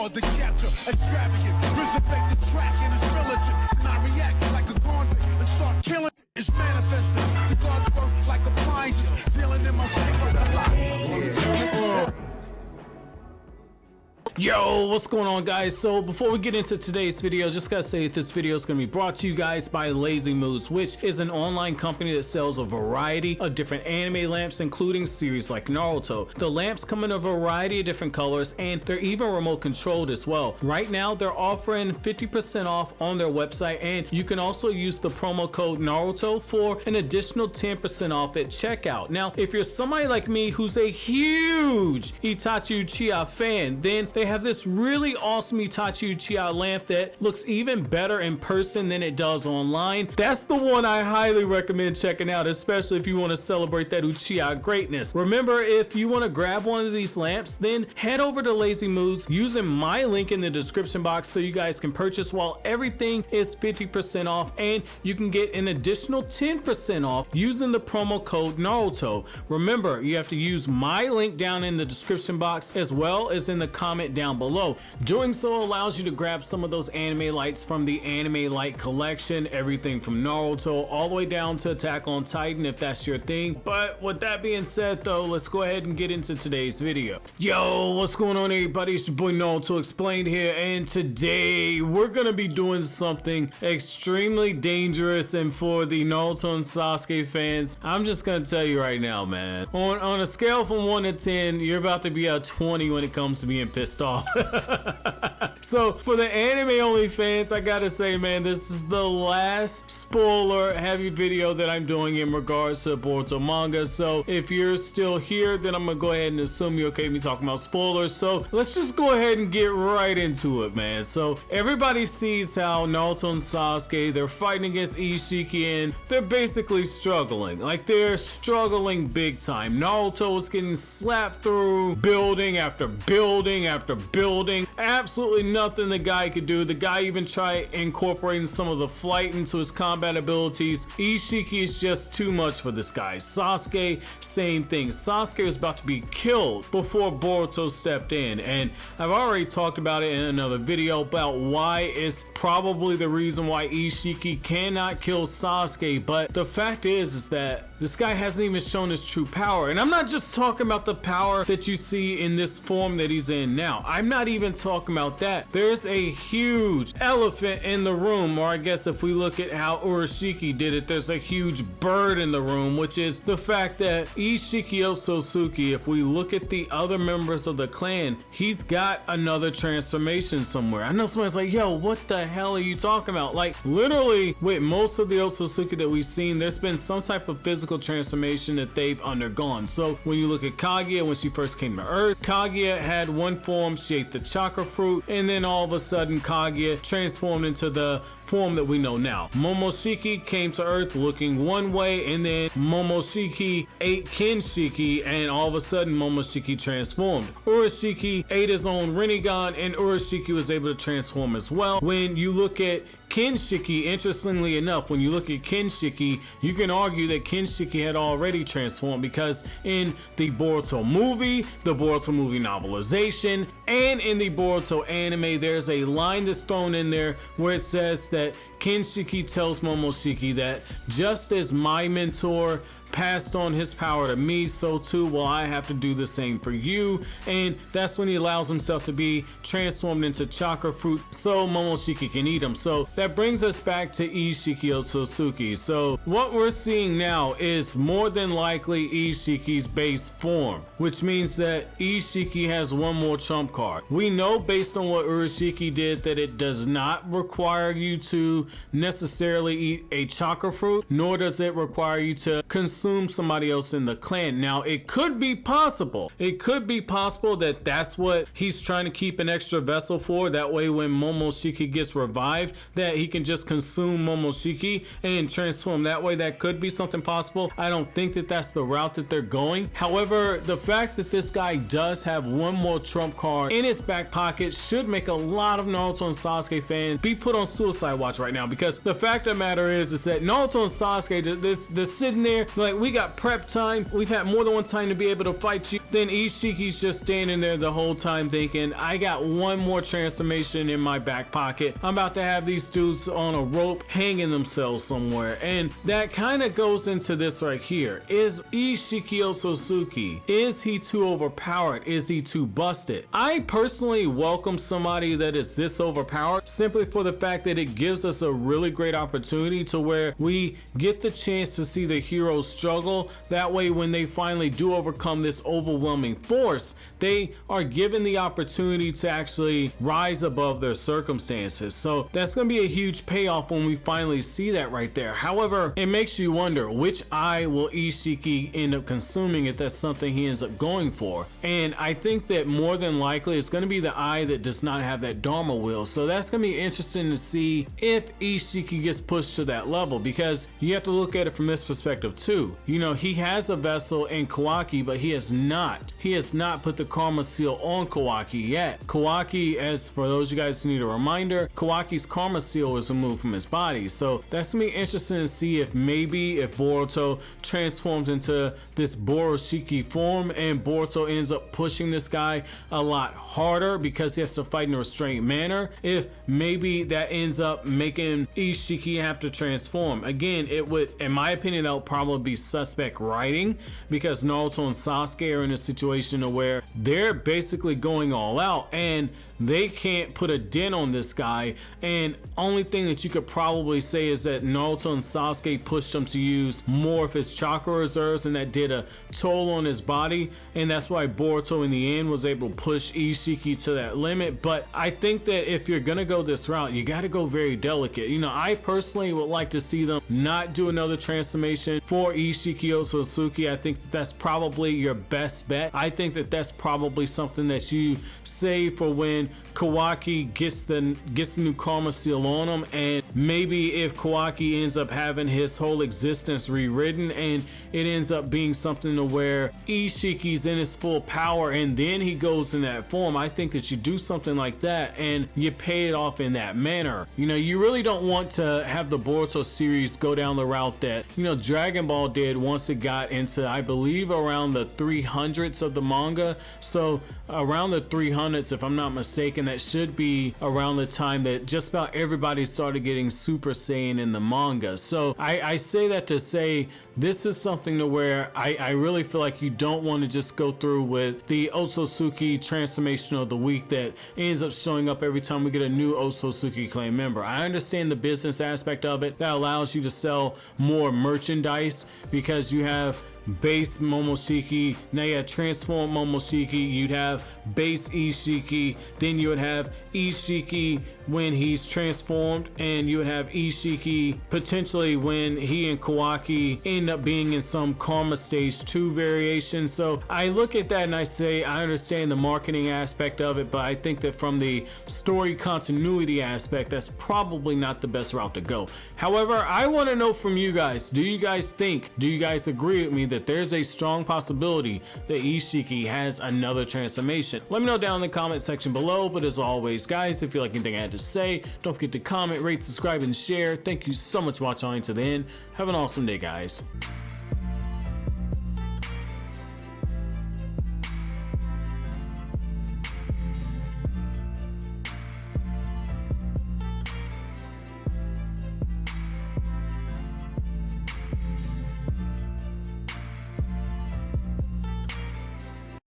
hard to capture, extravagant, resurrect the track and it's militant. And I react like a convict and start killing. It's manifested. The gods work like appliances, dealing in my sacred life. Yo, what's going on, guys? So before we get into today's video, just gotta say that this video is gonna be brought to you guys by Lazy Moods, which is an online company that sells a variety of different anime lamps, including series like Naruto. The lamps come in a variety of different colors, and they're even remote controlled as well. Right now, they're offering 50% off on their website, and you can also use the promo code Naruto for an additional 10% off at checkout. Now, if you're somebody like me who's a huge Itachi Uchiha fan, then they have this really awesome Itachi Uchiha lamp that looks even better in person than it does online. That's the one I highly recommend checking out, especially if you want to celebrate that Uchiha greatness. Remember, if you want to grab one of these lamps, then head over to Lazy Moods using my link in the description box so you guys can purchase while everything is 50% off, and you can get an additional 10% off using the promo code Naruto. Remember, you have to use my link down in the description box as well as in the comment down below. Doing so allows you to grab some of those anime lights from the Anime Light collection, everything from Naruto all the way down to Attack on Titan if that's your thing. But with that being said though, let's go ahead and get into today's video. Yo, what's going on everybody? It's your boy Naruto Explained here, and today we're gonna be doing something extremely dangerous, and for the Naruto and Sasuke fans, I'm just gonna tell you right now, man, on a scale from 1 to 10, you're about to be a 20 when it comes to being pissed off. So for the anime only fans, I gotta say, man, this is the last spoiler heavy video that I'm doing in regards to Boruto manga. So if you're still here, then I'm gonna go ahead and assume you're okay with me talking about spoilers. So let's just go ahead and get right into it, man. So everybody sees how Naruto and Sasuke, they're fighting against Isshiki, and they're basically struggling. Like, they're struggling big time. Naruto is getting slapped through building after building after building. Absolutely nothing the guy could do. The guy even tried incorporating some of the flight into his combat abilities. Isshiki is just too much for this guy. Sasuke, same thing. Sasuke was about to be killed before Boruto stepped in, and I've already talked about it in another video about why it's probably the reason why Isshiki cannot kill Sasuke. But the fact is that this guy hasn't even shown his true power, and I'm not just talking about the power that you see in this form that he's in now. I'm not even talking about that. There's a huge elephant in the room, or I guess if we look at how Isshiki did it, there's a huge bird in the room, which is the fact that Isshiki Otsutsuki, if we look at the other members of the clan, he's got another transformation somewhere. I know somebody's like, yo, what the hell are you talking about? Like, literally with most of the Otsutsuki that we've seen, there's been some type of physical transformation that they've undergone. So when you look at Kaguya, when she first came to Earth, Kaguya had one form, she ate the chakra fruit, and then all of a sudden Kaguya transformed into the form that we know now. Momoshiki came to Earth looking one way, and then Momoshiki ate Kinshiki, and all of a sudden Momoshiki transformed. Urashiki ate his own Rinnegan, and Urashiki was able to transform as well. When you look at Kinshiki, interestingly enough, when you look at Kinshiki, you can argue that Kinshiki had already transformed, because in the Boruto movie, the Boruto movie novelization, and in the Boruto anime, there's a line that's thrown in there where it says that Kinshiki tells Momoshiki that just as my mentor passed on his power to me, so too will I have to do the same for you. And that's when he allows himself to be transformed into chakra fruit so Momoshiki can eat him. So that brings us back to Isshiki Otsutsuki. So what we're seeing now is more than likely Isshiki's base form, which means that Isshiki has one more trump card. We know based on what Urashiki did that it does not require you to necessarily eat a chakra fruit, nor does it require you to consume somebody else in the clan. Now, it could be possible. It could be possible that that's what he's trying to keep an extra vessel for. That way, when Momoshiki gets revived, that he can just consume Momoshiki and transform that way. That could be something possible. I don't think that that's the route that they're going. However, the fact that this guy does have one more trump card in his back pocket should make a lot of Naruto and Sasuke fans be put on suicide watch right now, because the fact of the matter is that Naruto and Sasuke, they're sitting there like, we got prep time. We've had more than one time to be able to fight you. then Isshiki's just standing there the whole time thinking, I got one more transformation in my back pocket. I'm about to have these dudes on a rope hanging themselves somewhere. And that kind of goes into this right here. Is Isshiki Otsutsuki, is he too overpowered? Is he too busted? I personally welcome somebody that is this overpowered simply for the fact that it gives us a really great opportunity to where we get the chance to see the heroes struggle. That way when they finally do overcome this overwhelming force, they are given the opportunity to actually rise above their circumstances. So that's going to be a huge payoff when we finally see that right there. However, it makes you wonder, which eye will Isshiki end up consuming if that's something he ends up going for? And I think that more than likely it's going to be the eye that does not have that Dharma wheel. So that's going to be interesting to see if Isshiki gets pushed to that level, because you have to look at it from this perspective too. You know, he has a vessel in Kawaki, but he has not put the karma seal on Kawaki yet. Kawaki, as for those of you guys who need a reminder, Kawaki's karma seal was removed from his body. So that's gonna be interesting to see if maybe if Boruto transforms into this Boroshiki form and Boruto ends up pushing this guy a lot harder because he has to fight in a restrained manner, if maybe that ends up making Isshiki have to transform. Again, it would, in my opinion, that would probably be suspect writing, because Naruto and Sasuke are in a situation where they're basically going all out and they can't put a dent on this guy. And only thing that you could probably say is that Naruto and Sasuke pushed him to use more of his chakra reserves, and that did a toll on his body, and that's why Boruto in the end was able to push Isshiki to that limit. But I think that if you're gonna go this route, you got to go very delicate. You know, I personally would like to see them not do another transformation for Isshiki Otsutsuki. I think that that's probably your best bet. I think that that's probably something that you save for when Kawaki gets the new karma seal on him, and maybe if Kawaki ends up having his whole existence rewritten and it ends up being something to where Isshiki's in his full power and then he goes in that form, I think that you do something like that and you pay it off in that manner. You know, you really don't want to have the Boruto series go down the route that, you know, Dragon Ball did once it got into, I believe, around the 300s of the manga. So around the 300s, if I'm not mistaken, that should be around the time that just about everybody started getting Super Saiyan in the manga. So I say that to say this is something to where I really feel like you don't want to just go through with the Otsutsuki transformation of the week that ends up showing up every time we get a new Otsutsuki clan member. I understand the business aspect of it that allows you to sell more merchandise because you have base Momoshiki, now you have transform Momoshiki, you'd have base Isshiki, then you would have Isshiki when he's transformed, and you would have Isshiki potentially when he and Kawaki end up being in some Karma Stage 2 variation. So I look at that and I say I understand the marketing aspect of it, but I think that from the story continuity aspect, that's probably not the best route to go. However, I want to know from you guys, do you guys agree with me that there's a strong possibility that Isshiki has another transformation? Let me know down in the comment section below. But as always, guys, if you like anything I had to say, don't forget to comment, rate, subscribe, and share. Thank you so much for watching to the end. Have an awesome day, guys.